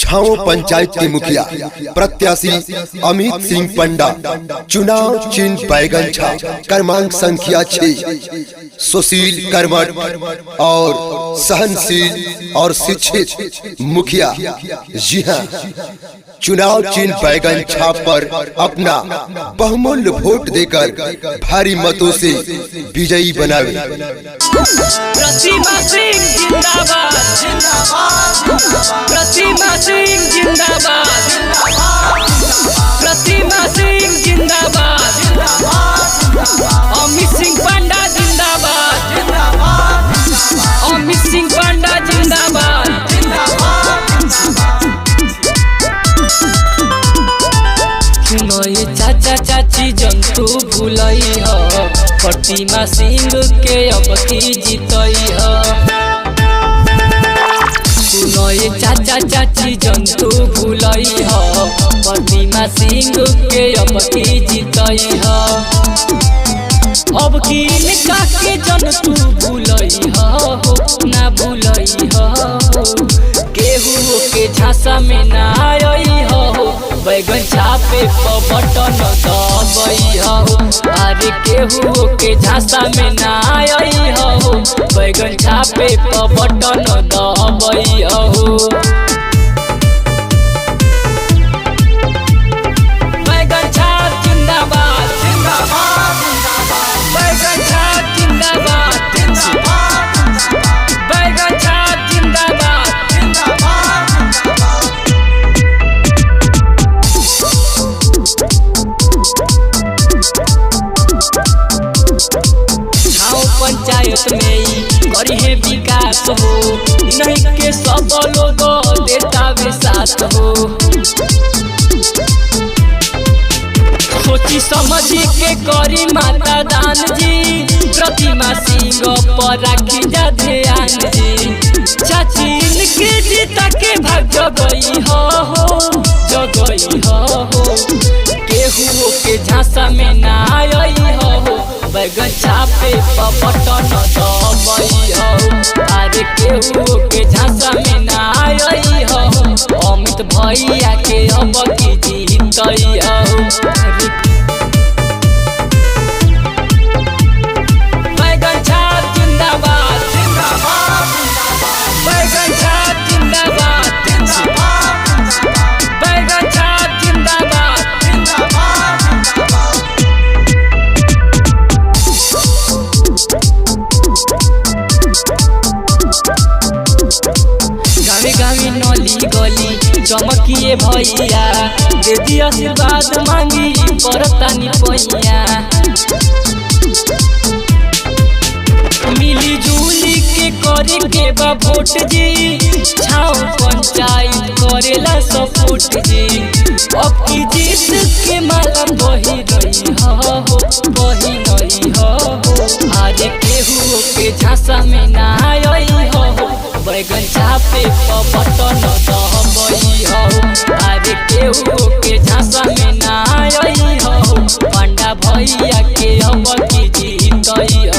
छाओ पंचायत के मुखिया प्रत्याशी अमित सिंह पंडा चुनाव चिन्ह बैगन छाप क्रमांक संख्या 6 सुशील कर्मठ और सहनशील और शिक्षित मुखिया। जी हाँ, चुनाव चिन्ह बैगन छाप पर अपना बहुमूल्य वोट देकर भारी मतों से विजयी बनावे। प्रतिमा सिंह जिंदाबाद, प्रतिमा सिंह जिंदाबाद, प्रतिमा सिंह जिंदाबाद, अमित सिंह पंडा जिंदाबाद, अमित सिंह पंडा जिंदाबाद। सुनो चाचा चाची जंतु भूलई हो, प्रतिमा सिंह के अब की जीतई हो। सुनो चाचा चाची जंतु भूलई हो, प्रतिमा सिंह के अब की जीतई हो। अब की इनका के जंतु भूलई हो ना भूलई हो, केहू के झांसा में ना आई हो, बैगन छापे पर बटन दबाई हो। अरे केहू के झांसा में ना आई हो, बैगन छापे पर बटन दबाई हो। बैगन छाप जिंदाबाद, जिंदाबाद, बैगन छाप जिंदाबाद, बैगन छाप जिंदाबाद, पंचायत में करी है विकास हो, नहीं के सब लोग देता वे साथ हो। सोची समझी के करी माता दान जी, प्रतिमा सिंह पर राखी जा ध्यान जी। चाची इनके जीता के भाग जगई हो, जगई हो, केहू के झांसा में ना आई हो, बैगन छापे पर बटन दबाई हो। अरे केहू के झांसा में ना आई हो, अमित भैया के अब की जीतई हो। बैगन छाप जिंदाबाद, जिंदाबाद, बैगन छाप जिंदाबाद, बैगन छाप जिंदाबाद, गावी गावी नली गली चमकिए भैया, दे दी आशीर्वाद मांगी परतानी पैया। मिली जुली के करे के बा वोट जी, छाओ पंचायत करेला सपोर्ट जी। अब की जीत के माला बही रही हो, बही रही हो। आज केहू के झांसा में ना आई हो, बैगन छापे पर बटन दबाई हो। अरे केहू के झांसा में ना आई हो, पंडा भैया के अब की जीतई हो।